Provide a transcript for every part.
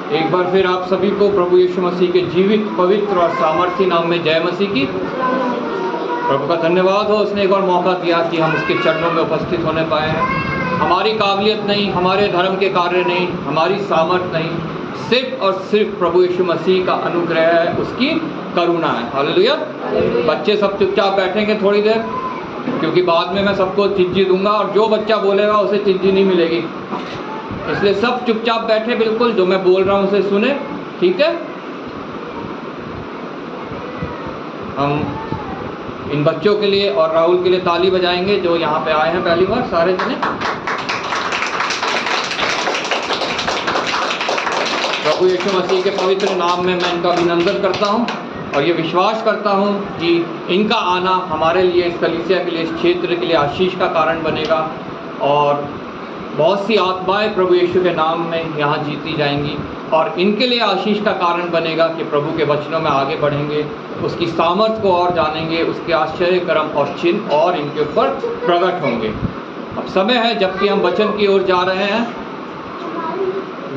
एक बार फिर आप सभी को प्रभु यीशु मसीह के जीवित, पवित्र और सामर्थी नाम में जय मसीह की। प्रभु का धन्यवाद हो, उसने एक और मौका दिया कि हम उसके चरणों में उपस्थित होने पाए हैं। हमारी काबिलियत नहीं, हमारे धर्म के कार्य नहीं, हमारी सामर्थ नहीं, सिर्फ और सिर्फ प्रभु यीशु मसीह का अनुग्रह है, उसकी करुणा है। हालेलुया। बच्चे सब चुपचाप बैठेंगे थोड़ी देर, क्योंकि बाद में मैं सबको चिज्जी दूंगा और जो बच्चा बोलेगा उसे चिज्जी नहीं मिलेगी। इसलिए सब चुपचाप बैठे, बिल्कुल जो मैं बोल रहा हूँ उसे सुने, ठीक है। हम इन बच्चों के लिए और राहुल के लिए ताली बजाएंगे जो यहाँ पे आए हैं पहली बार, सारे जने। प्रभु यीशु मसीह के पवित्र नाम में मैं इनका अभिनंदन करता हूँ और ये विश्वास करता हूँ कि इनका आना हमारे लिए, इस कलीसिया के लिए, इस क्षेत्र के लिए आशीष का कारण बनेगा और बहुत सी आत्माएं प्रभु यीशु के नाम में यहाँ जीती जाएंगी और इनके लिए आशीष का कारण बनेगा कि प्रभु के वचनों में आगे बढ़ेंगे, उसकी सामर्थ को और जानेंगे, उसके आश्चर्य कर्म और चिन्ह और इनके ऊपर प्रकट होंगे। अब समय है जबकि हम वचन की ओर जा रहे हैं।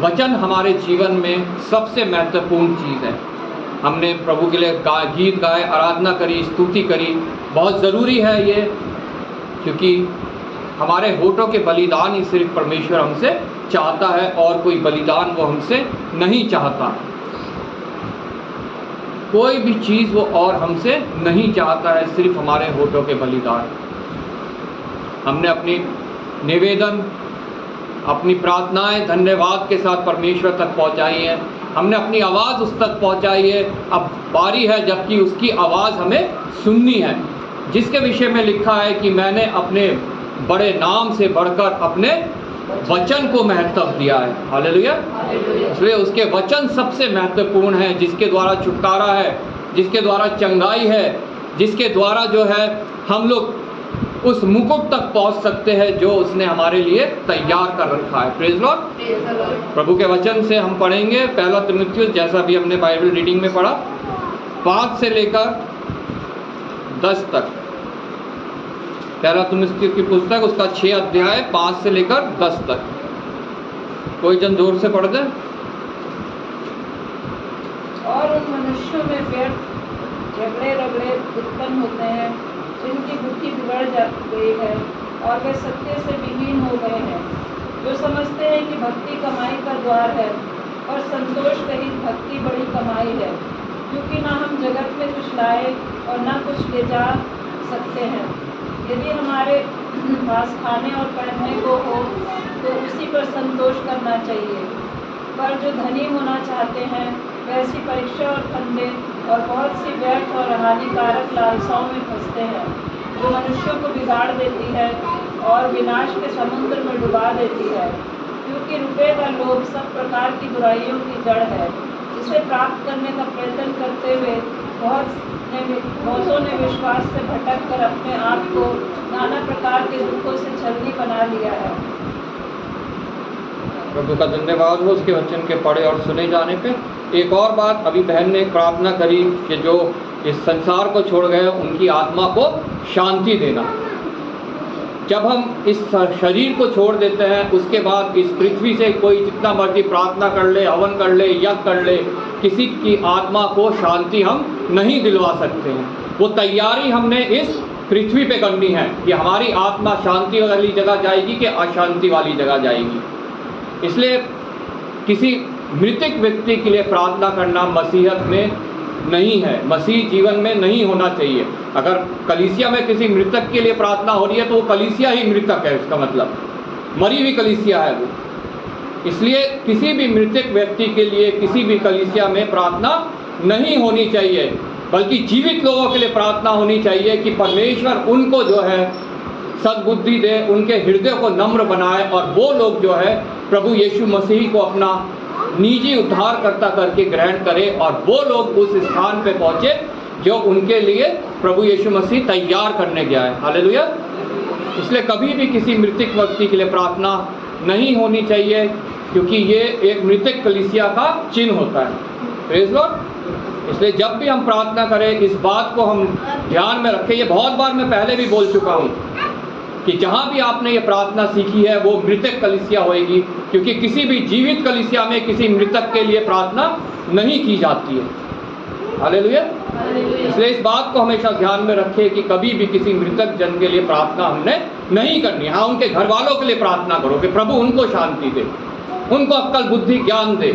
वचन हमारे जीवन में सबसे महत्वपूर्ण चीज़ है। हमने प्रभु के लिए गीत गाए, आराधना करी, स्तुति करी, बहुत ज़रूरी है ये, क्योंकि हमारे होठों के बलिदान ही सिर्फ परमेश्वर हमसे चाहता है और कोई बलिदान वो हमसे नहीं चाहता। कोई भी चीज़ वो और हमसे नहीं चाहता है, सिर्फ हमारे होठों के बलिदान। हमने अपनी निवेदन, अपनी प्रार्थनाएं धन्यवाद के साथ परमेश्वर तक पहुंचाई हैं। हमने अपनी आवाज़ उस तक पहुंचाई है। अब बारी है जबकि उसकी आवाज़ हमें सुननी है, जिसके विषय में लिखा है कि मैंने अपने बड़े नाम से बढ़कर अपने वचन को महत्व दिया है। हालेलुया। इसलिए उसके वचन सबसे महत्वपूर्ण है, जिसके द्वारा छुटकारा है, जिसके द्वारा चंगाई है, जिसके द्वारा जो है हम लोग उस मुकुट तक पहुंच सकते हैं जो उसने हमारे लिए तैयार कर रखा है। Praise Lord. प्रभु के वचन से हम पढ़ेंगे पहला तीमुथियुस, जैसा भी हमने बाइबल रीडिंग में पढ़ा, 5 से लेकर 10 तक। पहला तीमुथियुस की पुस्तक, उसका 6 अध्याय 5 से लेकर 10 तक। कोई जन जोर से पढ़ दे। और उन मनुष्यों में व्यर्थ झगड़े रगड़े उत्पन्न होते हैं, जिनकी बुद्धि बिगड़ गई है और वे सत्य से विहीन हो गए हैं, जो समझते हैं कि भक्ति कमाई का द्वार है और संतोष रहित भक्ति बड़ी कमाई है, क्योंकि ना हम जगत में कुछ लाए और ना कुछ ले जा सकते हैं। यदि हमारे पास खाने और पहनने को हो तो उसी पर संतोष करना चाहिए, पर जो धनी होना चाहते हैं वैसी परीक्षा और फंदे और बहुत सी व्यर्थ और हानिकारक लालसाओं में फंसते हैं, जो मनुष्यों को बिगाड़ देती है और विनाश के समुद्र में डुबा देती है। क्योंकि रुपये का लोभ सब प्रकार की बुराइयों की जड़ है, जिसे प्राप्त करने का प्रयत्न करते हुए बहुतों ने विश्वास से भटक कर अपने आप को नाना प्रकार के दुखों से छलनी बना लिया है। प्रभु का धन्यवाद हो उसके वचन के पढ़े और सुने जाने पे। एक और बात, अभी बहन ने प्रार्थना करी कि जो इस संसार को छोड़ गए उनकी आत्मा को शांति देना। जब हम इस शरीर को छोड़ देते हैं, उसके बाद इस पृथ्वी से कोई जितना मर्जी प्रार्थना कर ले, हवन कर ले, यज्ञ कर ले, किसी की आत्मा को शांति हम नहीं दिलवा सकते हैं। वो तैयारी हमने इस पृथ्वी पे करनी है कि हमारी आत्मा शांति वाली जगह जाएगी कि अशांति वाली जगह जाएगी। इसलिए किसी मृतक व्यक्ति के लिए प्रार्थना करना मसीहत में नहीं है, मसीह जीवन में नहीं होना चाहिए। अगर कलीसिया में किसी मृतक के लिए प्रार्थना हो रही है तो वो कलीसिया ही मृतक है, इसका मतलब मरी हुई कलीसिया है वो। इसलिए किसी भी मृतक व्यक्ति के लिए किसी भी कलीसिया में प्रार्थना नहीं होनी चाहिए, बल्कि जीवित लोगों के लिए प्रार्थना होनी चाहिए कि परमेश्वर उनको जो है सद्बुद्धि दे, उनके हृदय को नम्र बनाए और वो लोग जो है प्रभु यीशु मसीह को अपना निजी उद्धारकर्ता करके ग्रहण करे और वो लोग उस स्थान पे पहुँचे जो उनके लिए प्रभु यीशु मसीह तैयार करने गया है। हालेलुया। इसलिए कभी भी किसी मृतक व्यक्ति के लिए प्रार्थना नहीं होनी चाहिए, क्योंकि ये एक मृतक कलीसिया का चिन्ह होता है। Praise Lord. इसलिए जब भी हम प्रार्थना करें इस बात को हम ध्यान में रखें। ये बहुत बार मैं पहले भी बोल चुका हूँ कि जहाँ भी आपने ये प्रार्थना सीखी है वो मृतक कलीसिया होएगी, क्योंकि किसी भी जीवित कलीसिया में किसी मृतक के लिए प्रार्थना नहीं की जाती है। हालेलुया। इसलिए इस बात को हमेशा ध्यान में रखें कि कभी भी किसी मृतक जन के लिए प्रार्थना हमने नहीं करनी। हाँ, उनके घर वालों के लिए प्रार्थना करो कि प्रभु उनको शांति दे, उनको अक्ल बुद्धि ज्ञान दे,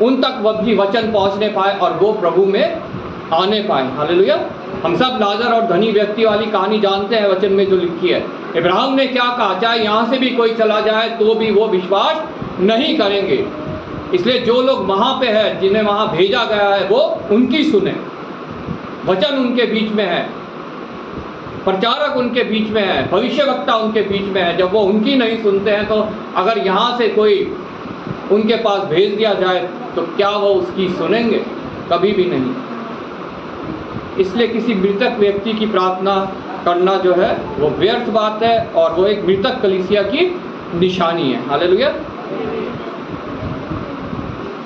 उन तक वह भी वचन पहुंचने पाए और वो प्रभु में आने पाए। हालेलुया। हम सब लाजर और धनी व्यक्ति वाली कहानी जानते हैं, वचन में जो लिखी है। इब्राहिम ने क्या कहा, चाहे यहाँ से भी कोई चला जाए तो भी वो विश्वास नहीं करेंगे। इसलिए जो लोग वहाँ पे है, जिन्हें वहाँ भेजा गया है, वो उनकी सुने। वचन उनके बीच में है, प्रचारक उनके बीच में है, भविष्यवक्ता उनके बीच में है। जब वो उनकी नहीं सुनते हैं तो अगर यहाँ से कोई उनके पास भेज दिया जाए तो क्या वो उसकी सुनेंगे? कभी भी नहीं। इसलिए किसी मृतक व्यक्ति की प्रार्थना करना जो है वो व्यर्थ बात है और वो एक मृतक कलीसिया की निशानी है। हालेलुया।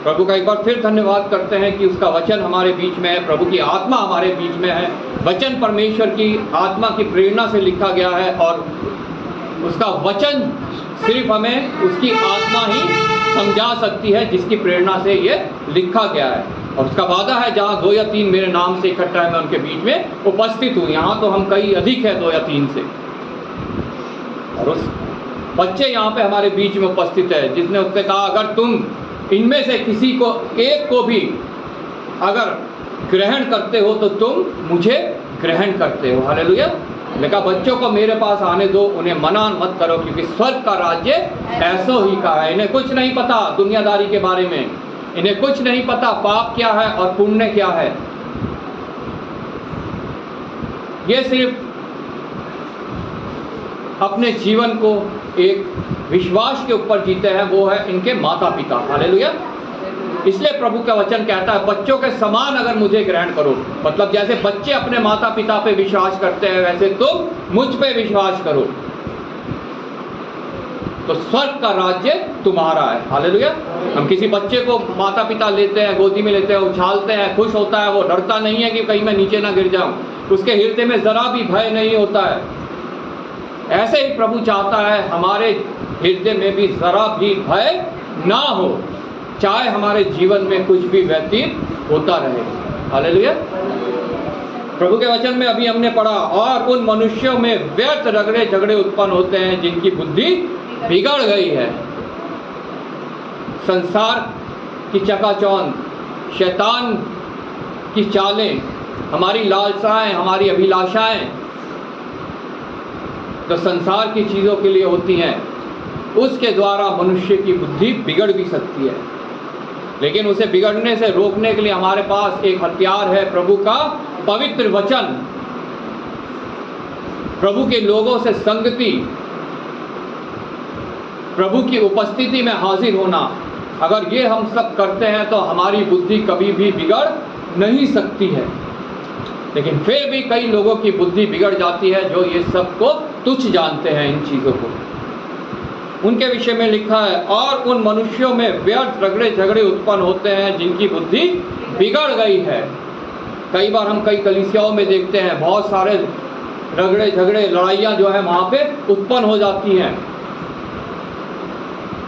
प्रभु का एक बार फिर धन्यवाद करते हैं कि उसका वचन हमारे बीच में है, प्रभु की आत्मा हमारे बीच में है। वचन परमेश्वर की आत्मा की प्रेरणा से लिखा गया है और उसका वचन सिर्फ हमें उसकी आत्मा ही समझा सकती है जिसकी प्रेरणा से ये लिखा गया है। और उसका वादा है, जहाँ 2 या 3 मेरे नाम से इकट्ठा है मैं उनके बीच में उपस्थित हूँ। यहाँ तो हम कई अधिक है 2 या 3 से। और उस बच्चे यहाँ पे हमारे बीच में उपस्थित है जिसने उससे कहा, अगर तुम इनमें से किसी को एक को भी अगर ग्रहण करते हो तो तुम मुझे ग्रहण करते हो। हालेलुया। मैंने कहा बच्चों को मेरे पास आने दो, उन्हें मना मत करो, क्योंकि स्वर्ग का राज्य ऐसो ही का है। इन्हें कुछ नहीं पता दुनियादारी के बारे में, इन्हें कुछ नहीं पता पाप क्या है और पुण्य क्या है। ये सिर्फ अपने जीवन को एक विश्वास के ऊपर जीते हैं, वो है इनके माता पिता। हालेलुया। इसलिए प्रभु का वचन कहता है, बच्चों के समान अगर मुझे ग्रहण करो, मतलब जैसे बच्चे अपने माता पिता पे विश्वास करते हैं वैसे तुम मुझ पे विश्वास करो तो स्वर्ग का राज्य तुम्हारा है। हालेलुया। हम किसी बच्चे को माता पिता लेते हैं, गोदी में लेते हैं, उछालते हैं, खुश होता है, वो डरता नहीं है कि कहीं मैं नीचे ना गिर जाऊं, उसके हृदय में जरा भी भय नहीं होता है। ऐसे ही प्रभु चाहता है हमारे हृदय में भी जरा भी भय ना हो, चाहे हमारे जीवन में कुछ भी व्यतीत होता रहे। हालेलुया। प्रभु के वचन में अभी हमने पढ़ा, और उन मनुष्यों में व्यर्थ रगड़े झगड़े उत्पन्न होते हैं जिनकी बुद्धि बिगड़ गई है। संसार की चकाचौंध, शैतान की चालें, हमारी लालसाएं, हमारी अभिलाषाएं तो संसार की चीज़ों के लिए होती हैं, उसके द्वारा मनुष्य की बुद्धि बिगड़ भी सकती है। लेकिन उसे बिगड़ने से रोकने के लिए हमारे पास एक हथियार है, प्रभु का पवित्र वचन, प्रभु के लोगों से संगति, प्रभु की उपस्थिति में हाजिर होना। अगर ये हम सब करते हैं तो हमारी बुद्धि कभी भी बिगड़ नहीं सकती है। लेकिन फिर भी कई लोगों की बुद्धि बिगड़ जाती है जो ये सब को तुच्छ जानते हैं, इन चीज़ों को। उनके विषय में लिखा है, और उन मनुष्यों में व्यर्थ रगड़े झगड़े उत्पन्न होते हैं जिनकी बुद्धि बिगड़ गई है। कई बार हम कई कलीसियाओं में देखते हैं बहुत सारे रगड़े झगड़े लड़ाइयाँ जो है वहाँ पे उत्पन्न हो जाती हैं।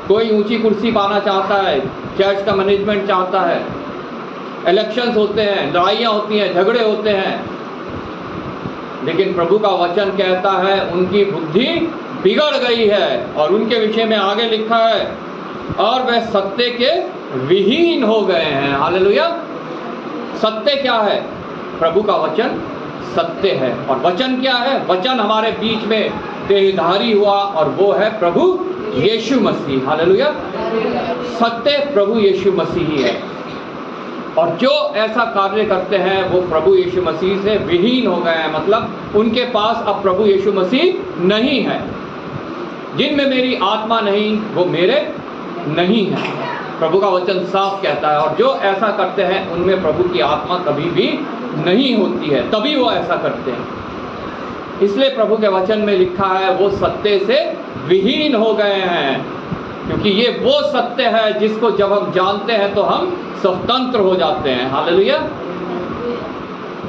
कोई ऊंची कुर्सी पाना चाहता है, चर्च का मैनेजमेंट चाहता है, इलेक्शंस होते हैं, लड़ाइयाँ होती हैं, झगड़े होते हैं। लेकिन प्रभु का वचन कहता है उनकी बुद्धि बिगड़ गई है। और उनके विषय में आगे लिखा है, और वह सत्य के विहीन हो गए हैं। हालेलुया। सत्य क्या है? प्रभु का वचन सत्य है। और वचन क्या है? वचन हमारे बीच में देहधारी हुआ और वो है प्रभु यीशु मसीह। हालेलुया। सत्य प्रभु यीशु मसीह ही है। और जो ऐसा कार्य करते हैं वो प्रभु यीशु मसीह से विहीन हो गए हैं, मतलब उनके पास अब प्रभु यीशु मसीह नहीं है। जिनमें मेरी आत्मा नहीं वो मेरे नहीं है, प्रभु का वचन साफ कहता है। और जो ऐसा करते हैं उनमें प्रभु की आत्मा कभी भी नहीं होती है, तभी वो ऐसा करते हैं। इसलिए प्रभु के वचन में लिखा है वो सत्य से विहीन हो गए हैं, क्योंकि ये वो सत्य है जिसको जब हम जानते हैं तो हम स्वतंत्र हो जाते हैं। हालेलुया।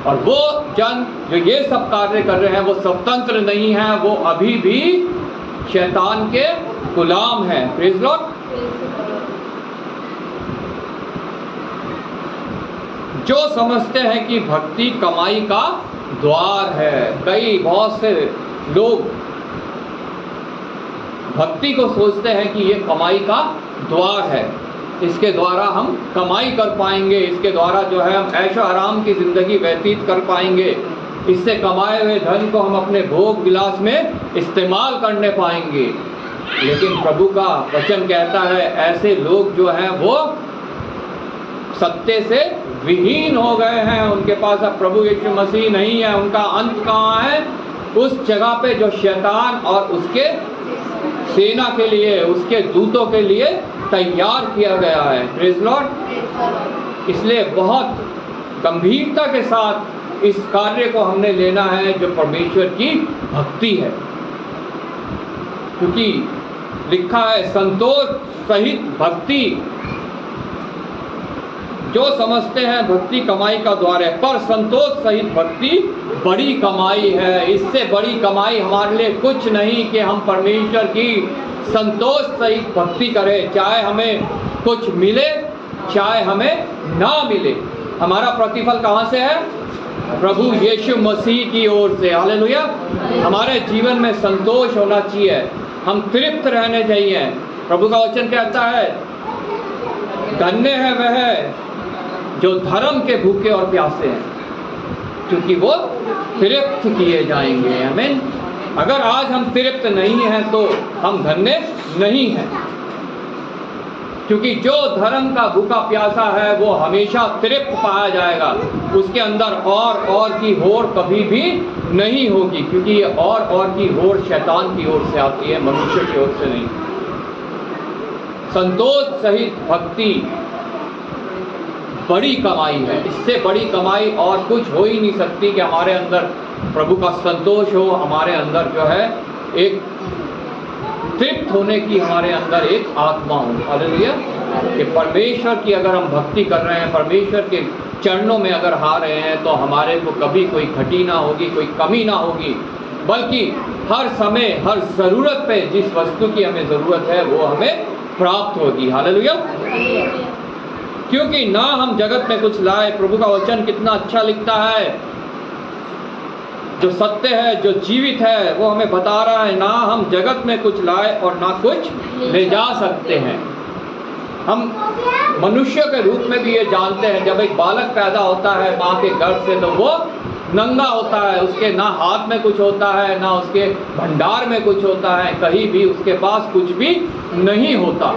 और वो जन जो ये सब कार्य कर रहे हैं वो स्वतंत्र नहीं है, वो अभी भी शैतान के गुलाम हैं। Praise Lord. जो समझते हैं कि भक्ति कमाई का द्वार है, बहुत से लोग भक्ति को सोचते हैं कि ये कमाई का द्वार है, इसके द्वारा हम कमाई कर पाएंगे, इसके द्वारा जो है हम ऐशो आराम की ज़िंदगी व्यतीत कर पाएंगे, इससे कमाए हुए धन को हम अपने भोग विलास में इस्तेमाल करने पाएंगे। लेकिन प्रभु का वचन कहता है ऐसे लोग जो हैं वो सत्य से विहीन हो गए हैं, उनके पास अब प्रभु यीशु मसीह नहीं है। उनका अंत कहाँ है? उस जगह पे जो शैतान और उसके सेना के लिए, उसके दूतों के लिए तैयार किया गया है। Praise Lord. इसलिए बहुत गंभीरता के साथ इस कार्य को हमने लेना है जो परमेश्वर की भक्ति है, क्योंकि लिखा है संतोष सहित भक्ति। जो समझते हैं भक्ति कमाई का द्वार है, पर संतोष सहित भक्ति बड़ी कमाई है। इससे बड़ी कमाई हमारे लिए कुछ नहीं कि हम परमेश्वर की संतोष सहित भक्ति करें, चाहे हमें कुछ मिले चाहे हमें ना मिले। हमारा प्रतिफल कहाँ से है? प्रभु यीशु मसीह की ओर से। हालेलुया। हमारे जीवन में संतोष होना चाहिए, हम तृप्त रहने चाहिए। प्रभु का वचन कहता है धन्य है वह जो धर्म के भूखे और प्यासे हैं, क्योंकि वो तृप्त किए जाएंगे। आमीन। अगर आज हम तृप्त नहीं हैं तो हम धन्य नहीं हैं, क्योंकि जो धर्म का भूखा प्यासा है वो हमेशा तृप्त पाया जाएगा, उसके अंदर और की होड़ कभी भी नहीं होगी, क्योंकि ये और की होड़ शैतान की ओर से आती है, मनुष्य की ओर से नहीं। संतोष सहित भक्ति बड़ी कमाई है, इससे बड़ी कमाई और कुछ हो ही नहीं सकती कि हमारे अंदर प्रभु का संतोष हो, हमारे अंदर जो है एक तृप्त होने की हमारे अंदर एक आत्मा हो। हालेलुया। कि परमेश्वर की अगर हम भक्ति कर रहे हैं, परमेश्वर के चरणों में अगर आ रहे हैं, तो हमारे को कभी कोई घटी ना होगी, कोई कमी ना होगी, बल्कि हर समय हर ज़रूरत पे जिस वस्तु की हमें ज़रूरत है वो हमें प्राप्त होगी। हालेलुया। क्योंकि ना हम जगत में कुछ लाए, प्रभु का वचन कितना अच्छा लिखता है, जो सत्य है जो जीवित है वो हमें बता रहा है, ना हम जगत में कुछ लाए और ना कुछ ले जा सकते हैं। हम मनुष्य के रूप में भी ये जानते हैं, जब एक बालक पैदा होता है माँ के गर्भ से तो वो नंगा होता है, उसके ना हाथ में कुछ होता है ना उसके भंडार में कुछ होता है, कहीं भी उसके पास कुछ भी नहीं होता,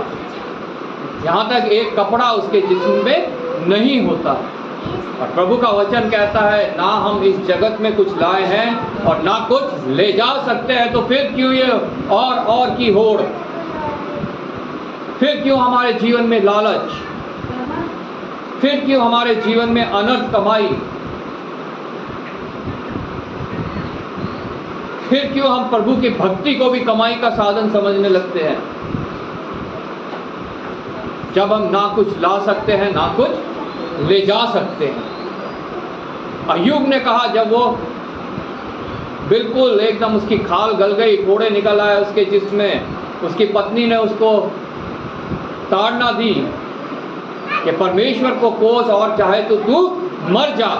यहाँ तक एक कपड़ा उसके जिस्म में नहीं होता। और प्रभु का वचन कहता है ना हम इस जगत में कुछ लाए हैं और ना कुछ ले जा सकते हैं, तो फिर क्यों ये और की होड़, फिर क्यों हमारे जीवन में लालच, फिर क्यों हमारे जीवन में अनर्थ कमाई, फिर क्यों हम प्रभु की भक्ति को भी कमाई का साधन समझने लगते हैं, जब हम ना कुछ ला सकते हैं ना कुछ ले जा सकते हैं। अय्यूब ने कहा जब वो बिल्कुल एकदम उसकी खाल गल गई, फोड़े निकल आए उसके जिस्म में, उसकी पत्नी ने उसको ताड़ना दी कि परमेश्वर को कोस और चाहे तो तू मर जा,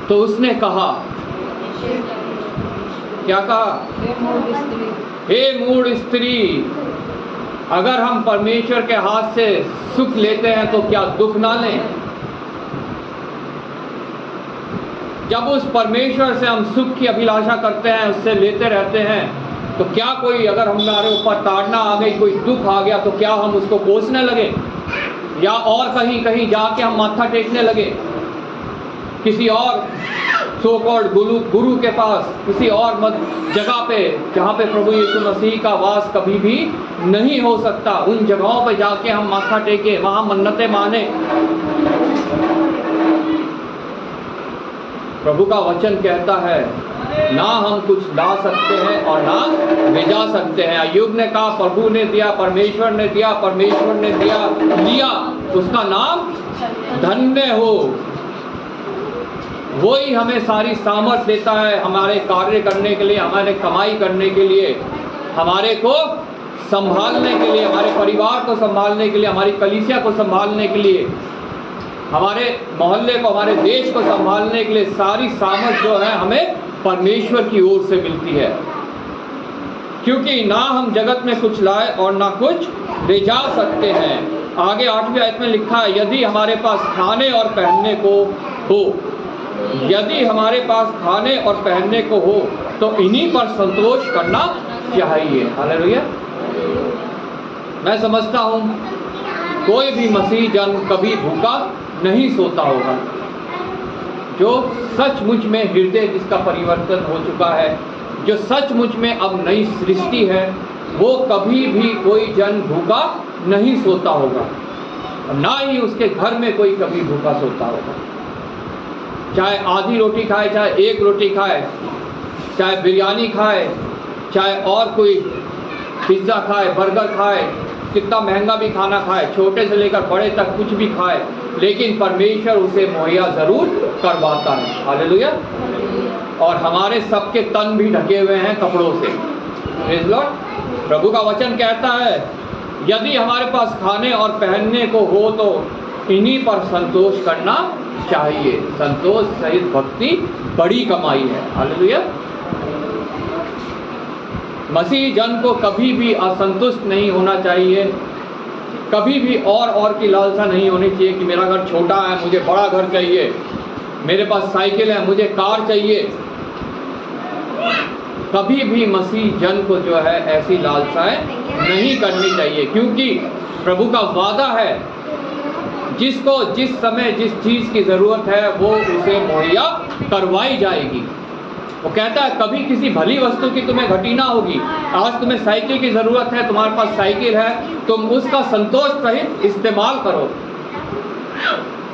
तो उसने कहा, क्या कहा? हे मूढ़ स्त्री, अगर हम परमेश्वर के हाथ से सुख लेते हैं तो क्या दुख ना लें? जब उस परमेश्वर से हम सुख की अभिलाषा करते हैं, उससे लेते रहते हैं, तो क्या कोई अगर हमारे ऊपर ताड़ना आ गई, कोई दुख आ गया, तो क्या हम उसको कोसने लगे या और कहीं जाके हम माथा टेकने लगे किसी और सो कॉल्ड गुरु के पास, किसी और जगह पे जहाँ पे प्रभु यीशु मसीह का वास कभी भी नहीं हो सकता, उन जगहों पे जाके हम माथा टेके, वहाँ मन्नतें माने? प्रभु का वचन कहता है ना हम कुछ ला सकते हैं और ना ले जा सकते हैं। अय्यूब ने कहा प्रभु ने दिया, परमेश्वर ने दिया, परमेश्वर ने दिया लिया, उसका नाम धन्य हो। वही हमें सारी सामर्थ देता है हमारे कार्य करने के लिए, हमारे कमाई करने के लिए, हमारे को संभालने के लिए, हमारे परिवार को संभालने के लिए, हमारी कलीसिया को संभालने के लिए, हमारे मोहल्ले को, हमारे देश को संभालने के लिए सारी सामर्थ जो है हमें परमेश्वर की ओर से मिलती है। क्योंकि ना हम जगत में कुछ लाए और ना कुछ ले जा सकते हैं। आगे 8वीं आयत में लिखा है, यदि हमारे पास खाने और पहनने को हो, यदि हमारे पास खाने और पहनने को हो तो इन्हीं पर संतोष करना चाहिए। हालेलुया। मैं समझता हूँ कोई भी मसीह जन कभी भूखा नहीं सोता होगा। जो सचमुच में हृदय जिसका परिवर्तन हो चुका है, जो सचमुच में अब नई सृष्टि है, वो कभी भी कोई जन भूखा नहीं सोता होगा, ना ही उसके घर में कोई कभी भूखा सोता होगा। चाहे आधी रोटी खाए, चाहे एक रोटी खाए, चाहे बिरयानी खाए, चाहे और कोई पिज्ज़ा खाए, बर्गर खाए, कितना महंगा भी खाना खाए, छोटे से लेकर बड़े तक कुछ भी खाए, लेकिन परमेश्वर उसे मुहैया ज़रूर करवाता है। हालेलुया। और हमारे सबके तन भी ढके हुए हैं कपड़ों से। Praise Lord. प्रभु का वचन कहता है, यदि हमारे पास खाने और पहनने को हो तो इन्हीं पर संतोष करना चाहिए। संतोष सहित भक्ति बड़ी कमाई है। हालेलुया। मसीह जन को कभी भी असंतुष्ट नहीं होना चाहिए, कभी भी और की लालसा नहीं होनी चाहिए कि मेरा घर छोटा है, मुझे बड़ा घर चाहिए, मेरे पास साइकिल है, मुझे कार चाहिए। कभी भी मसीह जन को जो है ऐसी लालसाएं नहीं करनी चाहिए, क्योंकि प्रभु का वादा है जिसको जिस समय जिस चीज़ की ज़रूरत है वो उसे मुहैया करवाई जाएगी। वो कहता है कभी किसी भली वस्तु की तुम्हें घटी ना होगी। आज तुम्हें साइकिल की ज़रूरत है, तुम्हारे पास साइकिल है, तुम उसका संतोष सहित इस्तेमाल करो।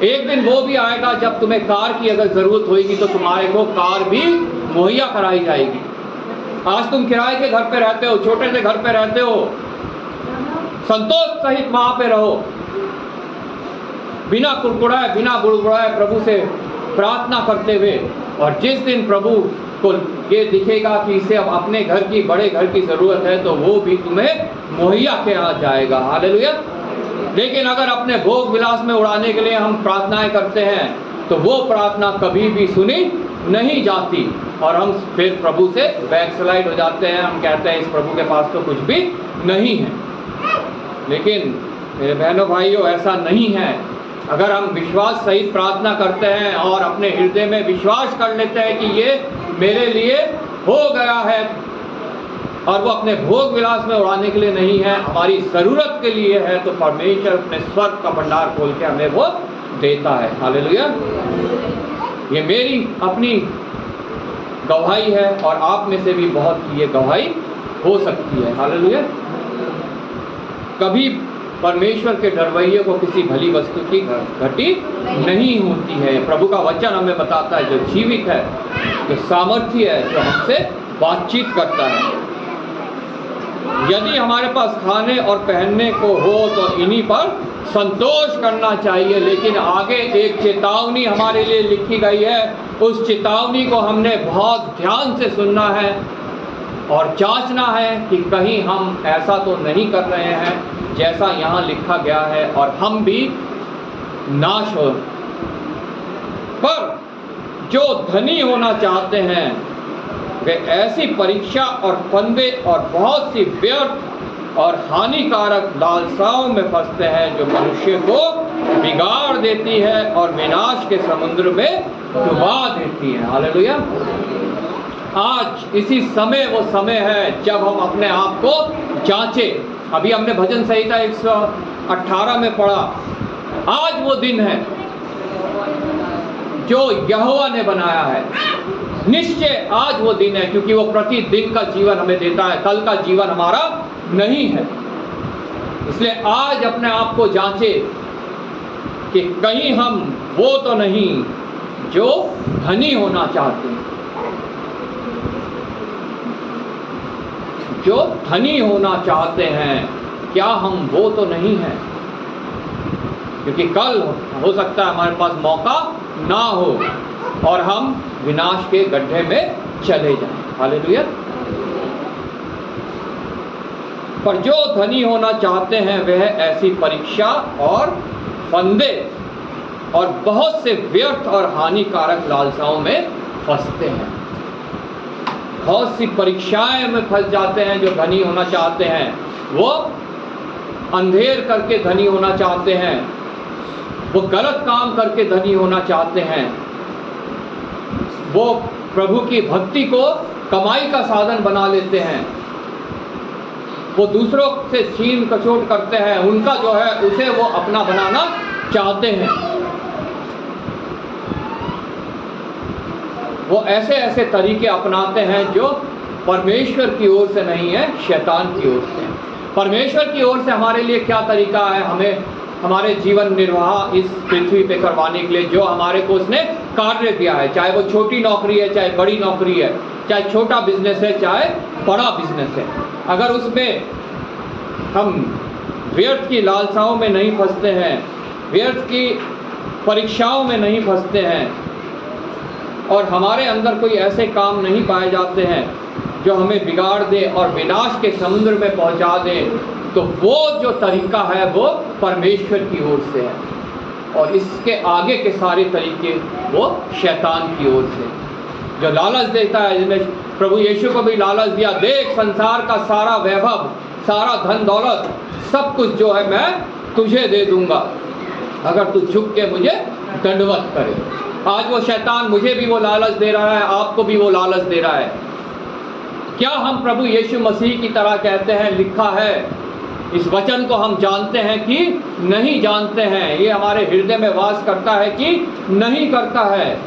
एक दिन वो भी आएगा जब तुम्हें कार की अगर ज़रूरत होगी तो तुम्हारे को कार भी मुहैया कराई जाएगी। आज तुम किराए के घर पे रहते हो, छोटे से घर पे रहते हो, संतोष सहित वहाँ पे रहो, बिना कुड़कुड़ाए, बिना गुड़गुड़ाए प्रभु से प्रार्थना करते हुए। और जिस दिन प्रभु को ये दिखेगा कि इसे अब अपने घर की, बड़े घर की ज़रूरत है, तो वो भी तुम्हें मुहैया किया जाएगा। हालेलुया। लेकिन अगर अपने भोग विलास में उड़ाने के लिए हम प्रार्थनाएं करते हैं तो वो प्रार्थना कभी भी सुनी नहीं जाती और हम फिर प्रभु से बैकस्लाइड हो जाते हैं। हम कहते हैं इस प्रभु के पास तो कुछ भी नहीं है। लेकिन मेरे बहनों भाइयों, ऐसा नहीं है। अगर हम विश्वास सहित प्रार्थना करते हैं और अपने हृदय में विश्वास कर लेते हैं कि ये मेरे लिए हो गया है, और वो अपने भोग विलास में उड़ाने के लिए नहीं है, हमारी ज़रूरत के लिए है, तो परमेश्वर अपने स्वर्ग का भंडार खोल के हमें वो देता है। हालेलुया। ये मेरी अपनी गवाही है और आप में से भी बहुत की ये गवाही हो सकती है। हालेलुया। कभी परमेश्वर के डरवैये को किसी भली वस्तु की घटी नहीं होती है। प्रभु का वचन हमें बताता है जो जीवित है, जो सामर्थ्य है, जो हमसे बातचीत करता है। यदि हमारे पास खाने और पहनने को हो तो इन्हीं पर संतोष करना चाहिए। लेकिन आगे एक चेतावनी हमारे लिए लिखी गई है, उस चेतावनी को हमने बहुत ध्यान से सुनना है और जांचना है कि कहीं हम ऐसा तो नहीं कर रहे हैं जैसा यहाँ लिखा गया है और हम भी नाश हो। पर जो धनी होना चाहते हैं वे ऐसी परीक्षा और फंदे और बहुत सी व्यर्थ और हानिकारक लालसाओं में फंसते हैं जो मनुष्य को बिगाड़ देती है और विनाश के समुद्र में डुबा देती है। हालेलुया। आज इसी समय वो समय है जब हम अपने आप को जांचें। अभी हमने भजन संहिता 118 में पढ़ा, आज वो दिन है जो यहोवा ने बनाया है। निश्चय आज वो दिन है, क्योंकि वो प्रतिदिन का जीवन हमें देता है, कल का जीवन हमारा नहीं है। इसलिए आज अपने आप को जांचें कि कहीं हम वो तो नहीं जो धनी होना चाहते हैं, जो धनी होना चाहते हैं, क्या हम वो तो नहीं हैं? क्योंकि कल हो सकता है हमारे पास मौका ना हो। और हम विनाश के गड्ढे में चले जाएं। हालेलुया। पर जो धनी होना चाहते हैं वह ऐसी परीक्षा और फंदे और बहुत से व्यर्थ और हानिकारक लालसाओं में फंसते हैं। बहुत सी परीक्षाएं में फंस जाते हैं। जो धनी होना चाहते हैं वो अंधेर करके धनी होना चाहते हैं, वो गलत काम करके धनी होना चाहते हैं, वो प्रभु की भक्ति को कमाई का साधन बना लेते हैं, वो दूसरों से छीन कचोट करते हैं, उनका जो है उसे वो अपना बनाना चाहते हैं। वो ऐसे ऐसे तरीके अपनाते हैं जो परमेश्वर की ओर से नहीं है, शैतान की ओर से है। परमेश्वर की ओर से हमारे लिए क्या तरीका है हमें हमारे जीवन निर्वाह इस पृथ्वी पे करवाने के लिए, जो हमारे को उसने कार्य दिया है, चाहे वो छोटी नौकरी है, चाहे बड़ी नौकरी है, चाहे छोटा बिजनेस है, चाहे बड़ा बिजनेस है। अगर उसमें हम व्यर्थ की लालसाओं में नहीं फंसते हैं, व्यर्थ की परीक्षाओं में नहीं फंसते हैं, और हमारे अंदर कोई ऐसे काम नहीं पाए जाते हैं जो हमें बिगाड़ दे और विनाश के समुद्र में पहुंचा दे, तो वो जो तरीका है वो परमेश्वर की ओर से है, और इसके आगे के सारे तरीके वो शैतान की ओर से, जो लालच देता है। जिसने प्रभु यीशु को भी लालच दिया, देख संसार का सारा वैभव, सारा धन दौलत, सब कुछ जो है मैं तुझे दे दूंगा अगर तू झुक के मुझे दंडवत करे। आज वो शैतान मुझे भी वो लालच दे रहा है, आपको भी वो लालच दे रहा है। क्या हम प्रभु यीशु मसीह की तरह कहते हैं लिखा है? इस वचन को हम जानते हैं कि नहीं जानते हैं? ये हमारे हृदय में वास करता है कि नहीं करता है?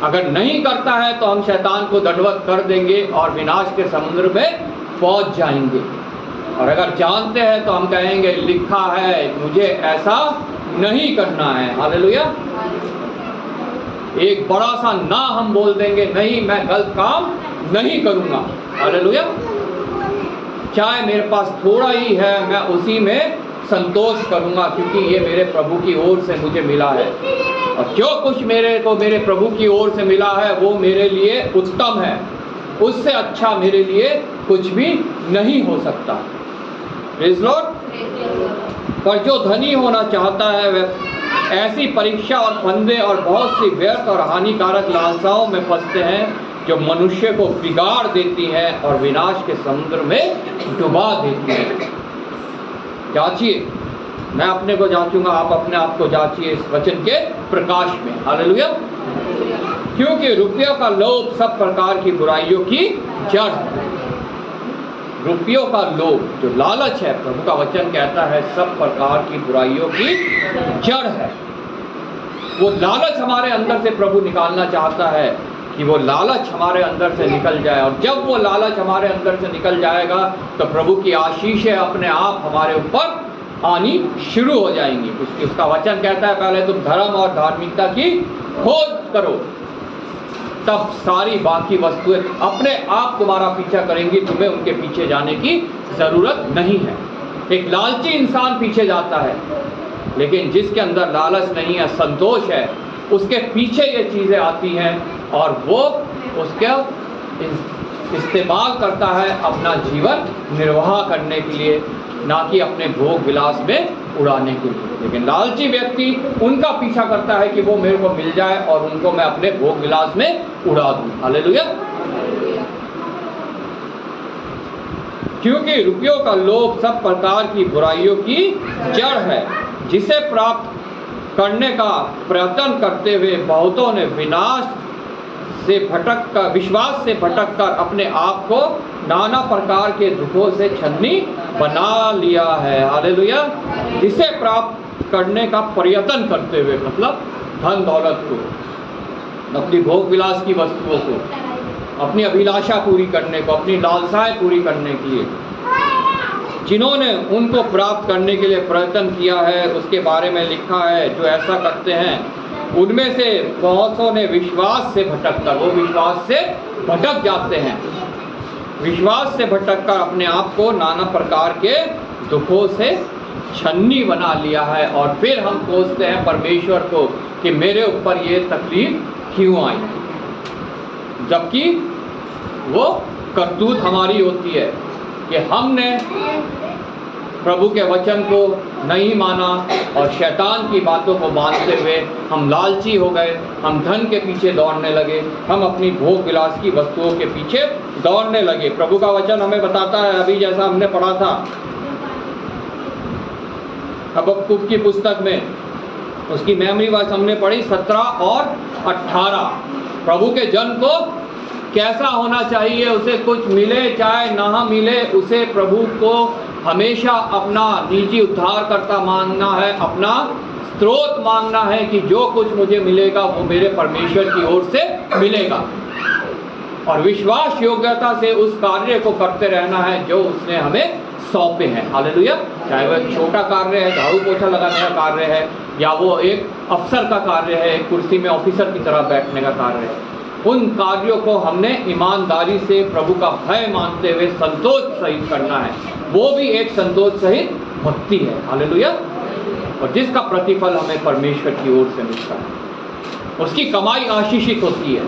अगर नहीं करता है तो हम शैतान को दंडवत कर देंगे और विनाश के समुद्र में पहुंच जाएंगे। और अगर जानते हैं तो हम कहेंगे लिखा है, मुझे ऐसा नहीं करना है। हालेलुया। एक बड़ा सा ना हम बोल देंगे, नहीं मैं गलत काम नहीं करूंगा। हालेलुया। चाहे मेरे पास थोड़ा ही है, मैं उसी में संतोष करूंगा, क्योंकि ये मेरे प्रभु की ओर से मुझे मिला है, और जो कुछ मेरे को मेरे प्रभु की ओर से मिला है वो मेरे लिए उत्तम है, उससे अच्छा मेरे लिए कुछ भी नहीं हो सकता। Praise Lord. पर जो धनी होना चाहता है वह ऐसी परीक्षा और फंदे और बहुत सी व्यर्थ और हानिकारक लालसाओं में फंसते हैं जो मनुष्य को बिगाड़ देती हैं और विनाश के समुद्र में डुबा देती हैं। जांचिए, मैं अपने को जांचूंगा, आप अपने आप को जांचिए इस वचन के प्रकाश में। हालेलुया। क्योंकि रुपयों का लोभ सब प्रकार की बुराइयों की जड़ है। रुपयों का लोभ, जो लालच है, प्रभु का वचन कहता है सब प्रकार की बुराइयों की जड़ है। वो लालच हमारे अंदर से प्रभु निकालना चाहता है कि वो लालच हमारे अंदर से निकल जाए, और जब वो लालच हमारे अंदर से निकल जाएगा तो प्रभु की आशीषें अपने आप हमारे ऊपर आनी शुरू हो जाएंगी। उसका वचन कहता है पहले तुम धर्म और धार्मिकता की खोज करो, तब सारी बाकी वस्तुएं अपने आप तुम्हारा पीछा करेंगी, तुम्हें उनके पीछे जाने की जरूरत नहीं है। एक लालची इंसान पीछे जाता है, लेकिन जिसके अंदर लालच नहीं है, संतोष है, उसके पीछे ये चीज़ें आती हैं और वो उसका इस्तेमाल करता है अपना जीवन निर्वाह करने के लिए, ना कि अपने भोग विलास में उड़ाने के लिए। लेकिन लालची व्यक्ति उनका पीछा करता है कि वो मेरे को मिल जाए और उनको मैं अपने भोग विलास में उड़ा दूं। हालेलुया। क्योंकि रुपयों का लोभ सब प्रकार की बुराइयों की जड़ है, जिसे प्राप्त करने का प्रयत्न करते हुए बहुतों ने विश्वास से भटक कर अपने आप को नाना प्रकार के दुखों से छन्नी बना लिया है। हालेलुया। जिसे प्राप्त करने का प्रयत्न करते हुए, मतलब धन दौलत को, अपनी भोग विलास की वस्तुओं को, अपनी अभिलाषा पूरी करने को, अपनी लालसाएं पूरी करने के लिए जिन्होंने उनको प्राप्त करने के लिए प्रयत्न किया है, उसके बारे में लिखा है जो ऐसा करते हैं उनमें से बहुतों ने विश्वास से भटककर, वो विश्वास से भटक जाते हैं, विश्वास से भटककर अपने आप को नाना प्रकार के दुखों से छन्नी बना लिया है। और फिर हम कोसते हैं परमेश्वर को कि मेरे ऊपर ये तकलीफ क्यों आई, जबकि वो करतूत हमारी होती है कि हमने प्रभु के वचन को नहीं माना और शैतान की बातों को मानते हुए हम लालची हो गए, हम धन के पीछे दौड़ने लगे, हम अपनी भोग विलास की वस्तुओं के पीछे दौड़ने लगे। प्रभु का वचन हमें बताता है, अभी जैसा हमने पढ़ा था हबक्कुक की पुस्तक में, उसकी मेमोरी वर्स हमने पढ़ी 17 और 18। प्रभु के जन को कैसा होना चाहिए, उसे कुछ मिले चाहे ना मिले, उसे प्रभु को हमेशा अपना निजी उद्धारकर्ता मांगना है, अपना स्रोत मांगना है कि जो कुछ मुझे मिलेगा वो मेरे परमेश्वर की ओर से मिलेगा, और विश्वास योग्यता से उस कार्य को करते रहना है जो उसने हमें सौंपे हैं। हालेलुया। चाहे वह छोटा कार्य है, झाड़ू पोछा लगाने का कार्य है, या वो एक अफसर का कार्य है, एक कुर्सी में ऑफिसर की तरह बैठने का कार्य है, उन कार्यों को हमने ईमानदारी से प्रभु का भय मानते हुए संतोष सहित करना है। वो भी एक संतोष सहित भक्ति है। हालेलुया। और जिसका प्रतिफल हमें परमेश्वर की ओर से मिलता है, उसकी कमाई आशीषित होती है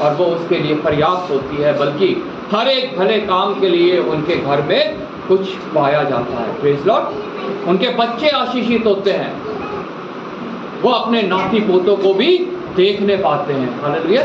और वो उसके लिए पर्याप्त होती है, बल्कि हर एक भले काम के लिए उनके घर में कुछ पाया जाता है। Praise Lord. उनके बच्चे आशीषित होते हैं, वो अपने नाती पोतों को भी देखने पाते हैं। हालेलुया।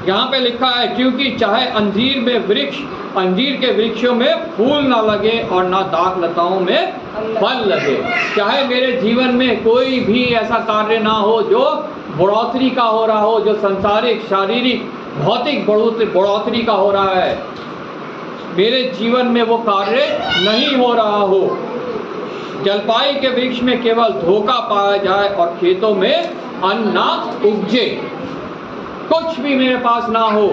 यहाँ पे लिखा है, क्योंकि चाहे अंजीर के वृक्षों में फूल ना लगे और ना दाख लताओं में फल लगे, चाहे मेरे जीवन में कोई भी ऐसा कार्य ना हो जो बढ़ोतरी का हो रहा हो, जो संसारिक शारीरिक भौतिक बढ़ोतरी का हो रहा है, मेरे जीवन में वो कार्य नहीं हो रहा हो। जलपाई के वृक्ष में केवल धोखा पाया जाए और खेतों में अन्न ना उपजे, कुछ भी मेरे पास ना हो,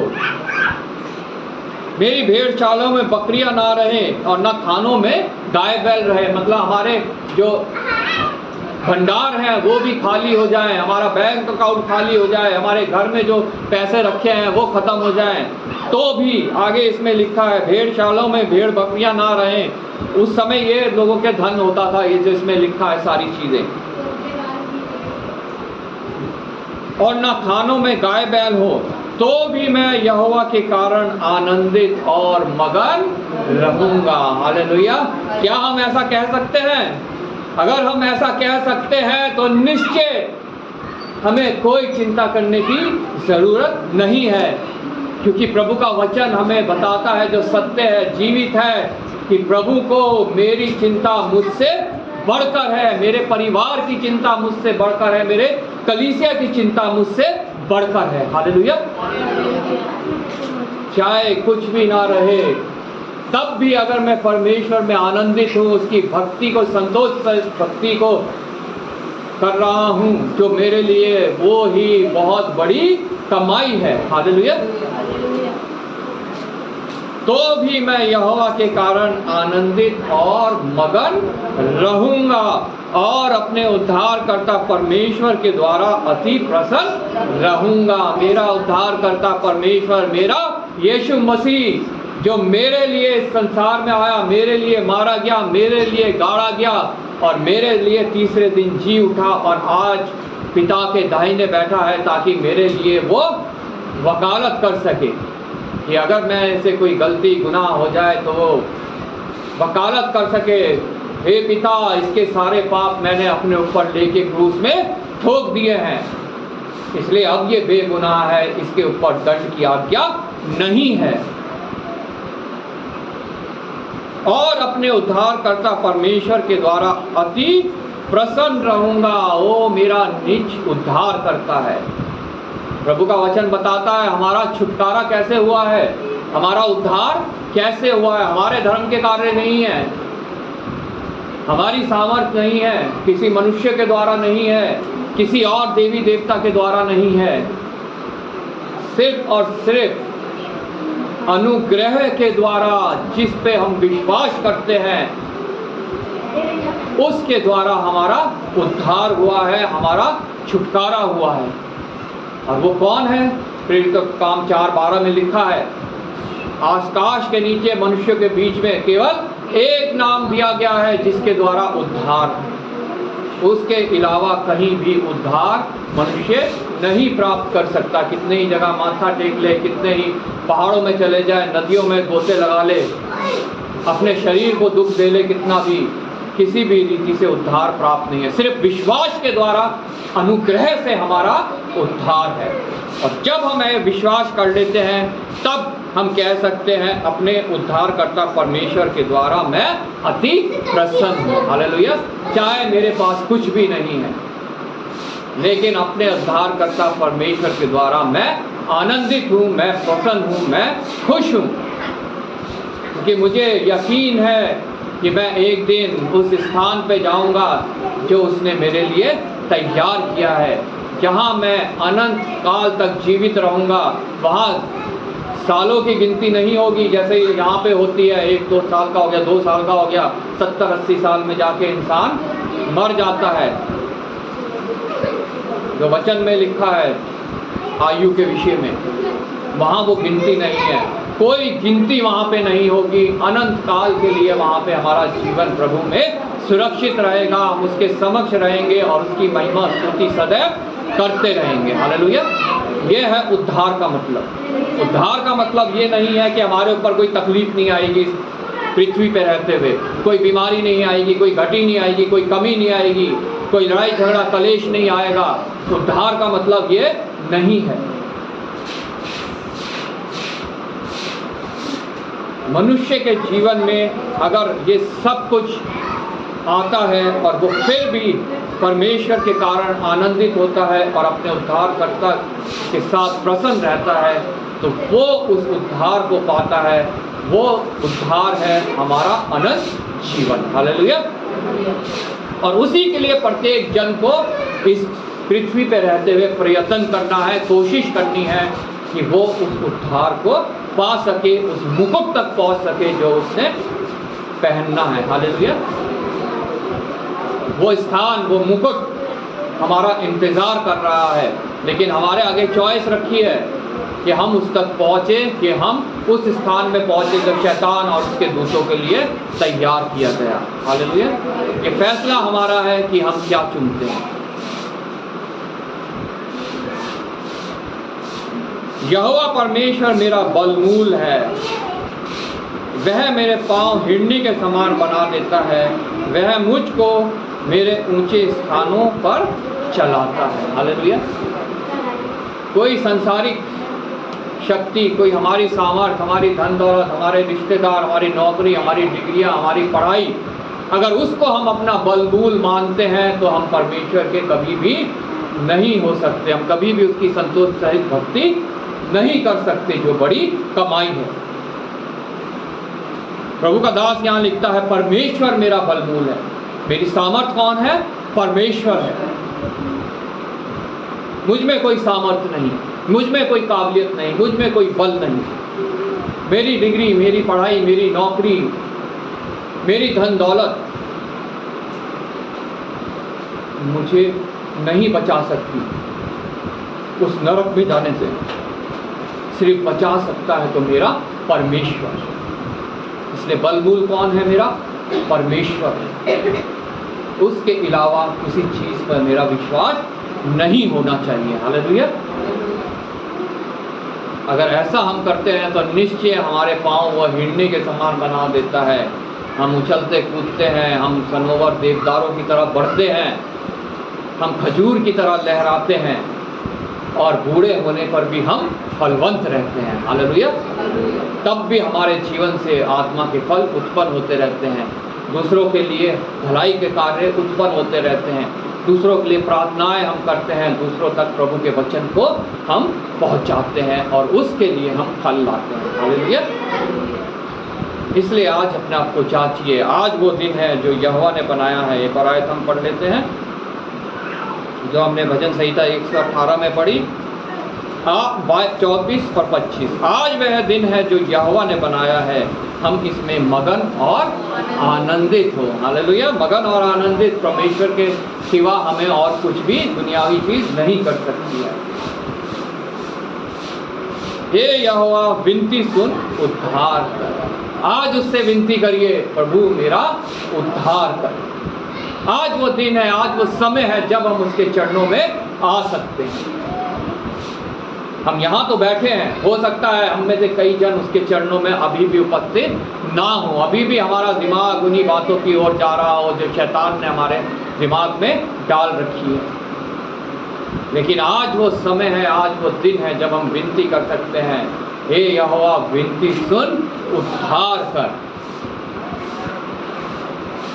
मेरी भेड़ चालों में बकरियां ना रहें और ना थानों में गाय बैल रहे, मतलब हमारे जो भंडार है वो भी खाली हो जाए, हमारा बैंक अकाउंट खाली हो जाए, हमारे घर में जो पैसे रखे हैं वो खत्म हो जाएं, तो भी आगे इसमें लिखा है भेड़ चालों में भेड़ बकरियां ना रहें। उस समय ये लोगों के धन होता था, ये जो इसमें लिखा है सारी चीजें, और ना थानों में गाय बैल हो, तो भी मैं यहोवा के कारण आनंदित और मगन रहूंगा। हालेलुया। क्या हम ऐसा कह सकते हैं? अगर हम ऐसा कह सकते हैं तो निश्चय हमें कोई चिंता करने की जरूरत नहीं है, क्योंकि प्रभु का वचन हमें बताता है, जो सत्य है, जीवित है, कि प्रभु को मेरी चिंता मुझसे बढ़कर है, मेरे परिवार की चिंता मुझसे बढ़कर है, मेरे कलीसिया की चिंता मुझसे बढ़कर है। हालेलुया। चाहे कुछ भी ना रहे, तब भी अगर मैं परमेश्वर में आनंदित हूँ, उसकी भक्ति को, संतोष भक्ति को कर रहा हूँ, जो मेरे लिए वो ही बहुत बड़ी कमाई है। हालेलुया। तो भी मैं यहोवा के कारण आनंदित और मगन रहूंगा और अपने उद्धारकर्ता परमेश्वर के द्वारा अति प्रसन्न रहूंगा। मेरा उद्धारकर्ता परमेश्वर, मेरा यीशु मसीह, जो मेरे लिए इस संसार में आया, मेरे लिए मारा गया, मेरे लिए गाड़ा गया और मेरे लिए तीसरे दिन जी उठा और आज पिता के दाहिने बैठा है, ताकि मेरे लिए वो वकालत कर सके कि अगर मैं से कोई गलती गुनाह हो जाए तो वो वकालत कर सके, हे पिता, इसके सारे पाप मैंने अपने ऊपर लेके क्रूस में ठोक दिए हैं, इसलिए अब ये बेगुनाह है, इसके ऊपर दंड की आज्ञा नहीं है। और अपने उद्धारकर्ता परमेश्वर के द्वारा अति प्रसन्न रहूंगा। वो मेरा निज उद्धार करता है। प्रभु का वचन बताता है हमारा छुटकारा कैसे हुआ है, हमारा उद्धार कैसे हुआ है। हमारे धर्म के कार्य नहीं है, हमारी सामर्थ्य नहीं है, किसी मनुष्य के द्वारा नहीं है, किसी और देवी देवता के द्वारा नहीं है, सिर्फ और सिर्फ अनुग्रह के द्वारा, जिस पे हम विश्वास करते हैं उसके द्वारा हमारा उद्धार हुआ है, हमारा छुटकारा हुआ है। और वो कौन है? प्रेरितों का काम 4:12 में लिखा है, आकाश के नीचे मनुष्यों के बीच में केवल एक नाम दिया गया है जिसके द्वारा उद्धार। उसके अलावा कहीं भी उद्धार मनुष्य नहीं प्राप्त कर सकता। कितने ही जगह माथा टेक ले, कितने ही पहाड़ों में चले जाए, नदियों में गोते लगा ले, अपने शरीर को दुख दे ले, कितना भी, किसी भी रीति से उद्धार प्राप्त नहीं है। सिर्फ विश्वास के द्वारा, अनुग्रह से हमारा उद्धार है। और जब हम विश्वास कर लेते हैं तब हम कह सकते हैं अपने उद्धारकर्ता परमेश्वर के द्वारा मैं अति प्रसन्न हूँ। हालेलुया। चाहे मेरे पास कुछ भी नहीं है, लेकिन अपने उद्धारकर्ता परमेश्वर के द्वारा मैं आनंदित हूँ, मैं प्रसन्न हूँ, मैं खुश हूँ, क्योंकि मुझे यकीन है कि मैं एक दिन उस स्थान पे जाऊंगा जो उसने मेरे लिए तैयार किया है, जहाँ मैं अनंत काल तक जीवित रहूंगा। वहाँ सालों की गिनती नहीं होगी जैसे यहाँ पे होती है, 1-2 साल का हो गया, 2 साल का हो गया, 70-80 साल में जाके इंसान मर जाता है। जो वचन में लिखा है आयु के विषय में, वहाँ वो गिनती नहीं है, कोई गिनती वहाँ पे नहीं होगी। अनंत काल के लिए वहाँ पे हमारा जीवन प्रभु में सुरक्षित रहेगा, हम उसके समक्ष रहेंगे और उसकी महिमा स्तुति सदैव करते रहेंगे। हालेलुया। ये है उद्धार का मतलब। उद्धार का मतलब ये नहीं है कि हमारे ऊपर कोई तकलीफ नहीं आएगी, पृथ्वी पे रहते हुए कोई बीमारी नहीं आएगी, कोई घटी नहीं आएगी, कोई कमी नहीं आएगी, कोई लड़ाई झगड़ा कलेश नहीं आएगा। उद्धार का मतलब ये नहीं है। मनुष्य के जीवन में अगर ये सब कुछ आता है और वो फिर भी परमेश्वर के कारण आनंदित होता है और अपने उद्धारकर्ता के साथ प्रसन्न रहता है, तो वो उस उद्धार को पाता है। वो उद्धार है हमारा अनंत जीवन। हालेलुया। और उसी के लिए प्रत्येक जन को इस पृथ्वी पे रहते हुए प्रयत्न करना है, कोशिश करनी है कि वो उस उद्धार को पा सके, उस मुकुट तक पहुंच सके जो उसने पहनना है। हालेलुया। वो स्थान, वो मुकुट हमारा इंतजार कर रहा है, लेकिन हमारे आगे चॉइस रखी है कि हम उस तक पहुंचे, कि हम उस स्थान में पहुंचे जो शैतान और उसके दूतों के लिए तैयार किया गया। हालेलुया। ये फैसला हमारा है कि हम क्या चुनते हैं। यहोवा परमेश्वर मेरा बलमूल है, वह मेरे पांव हिरनी के समान बना देता है, वह मुझको मेरे ऊंचे स्थानों पर चलाता है। हालेलुया। कोई सांसारिक शक्ति, कोई हमारी सामर्थ, हमारी धन दौलत, हमारे रिश्तेदार, हमारी नौकरी, हमारी डिग्रियां, हमारी पढ़ाई, अगर उसको हम अपना बलमूल मानते हैं तो हम परमेश्वर के कभी भी नहीं हो सकते। हम कभी भी उसकी संतोष सहित भक्ति नहीं कर सकते, जो बड़ी कमाई है। प्रभु का दास यहाँ लिखता है परमेश्वर मेरा बलमूल है। मेरी सामर्थ कौन है? परमेश्वर है। मुझ में कोई सामर्थ नहीं, मुझ में कोई काबिलियत नहीं, मुझ में कोई बल नहीं। मेरी डिग्री, मेरी पढ़ाई, मेरी नौकरी, मेरी धन दौलत मुझे नहीं बचा सकती उस नरक में जाने से। सिर्फ बचा सकता है तो मेरा परमेश्वर। इसलिए बलमूल कौन है? मेरा परमेश्वर है। उसके अलावा किसी चीज पर मेरा विश्वास नहीं होना चाहिए। हालेलुया। अगर ऐसा हम करते हैं तो निश्चय हमारे पांव वह हिरनी के समान बना देता है। हम उछलते कूदते हैं, हम सनोवर देवदारों की तरह बढ़ते हैं, हम खजूर की तरह लहराते हैं और बूढ़े होने पर भी हम फलवंत रहते हैं। हालेलुया। तब भी हमारे जीवन से आत्मा के फल उत्पन्न होते रहते हैं, दूसरों के लिए भलाई के कार्य उत्पन्न होते रहते हैं, दूसरों के लिए प्रार्थनाएं हम करते हैं, दूसरों तक प्रभु के वचन को हम पहुंचाते हैं और उसके लिए हम फल लाते हैं। हालेलुया। इसलिए आज अपने आप को जांचिए। आज वो दिन है जो यहोवा ने बनाया है। एक और आयत हम पढ़ लेते हैं जो हमने भजन संहिता 118 में पढ़ी, 24 और 25। आज वह दिन है जो यहोवा ने बनाया है, हम इसमें मगन और आनंदित हो। हालेलुया। मगन और आनंदित परमेश्वर के सिवा हमें और कुछ भी दुनियावी चीज नहीं कर सकती है। हे यहोवा विनती सुन, उद्धार कर। आज उससे विनती करिए, प्रभु मेरा उद्धार कर। आज वो दिन है, आज वो समय है जब हम उसके चरणों में आ सकते हैं। हम यहाँ तो बैठे हैं, हो सकता है हम में से कई जन उसके चरणों में अभी भी उपस्थित ना हो, अभी भी हमारा दिमाग उन्हीं बातों की ओर जा रहा हो जो शैतान ने हमारे दिमाग में डाल रखी है। लेकिन आज वो समय है, आज वो दिन है जब हम विनती कर सकते हैं, हे यहोवा विनती सुन, उद्धार कर।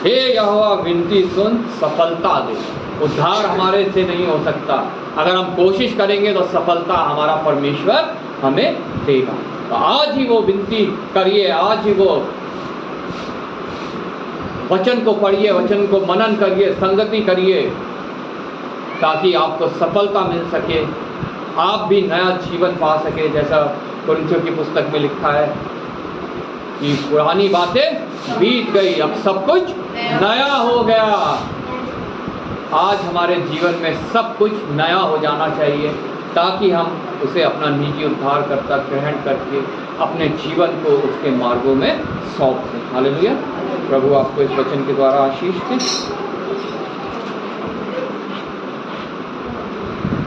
हे यहोवा विनती सुन, सफलता दे। उद्धार हमारे से नहीं हो सकता, अगर हम कोशिश करेंगे तो सफलता हमारा परमेश्वर हमें देगा। तो आज ही वो विनती करिए, आज ही वो वचन को पढ़िए, वचन को मनन करिए, संगति करिए, ताकि आपको सफलता मिल सके, आप भी नया जीवन पा सके। जैसा कुरिन्थियों की पुस्तक में लिखा है कि पुरानी बातें बीत गई, अब सब कुछ नया हो गया। आज हमारे जीवन में सब कुछ नया हो जाना चाहिए, ताकि हम उसे अपना निजी उद्धारकर्ता ग्रहण करके अपने जीवन को उसके मार्गों में सौंप दें। हालेलुया। प्रभु आपको इस वचन के द्वारा आशीष दे।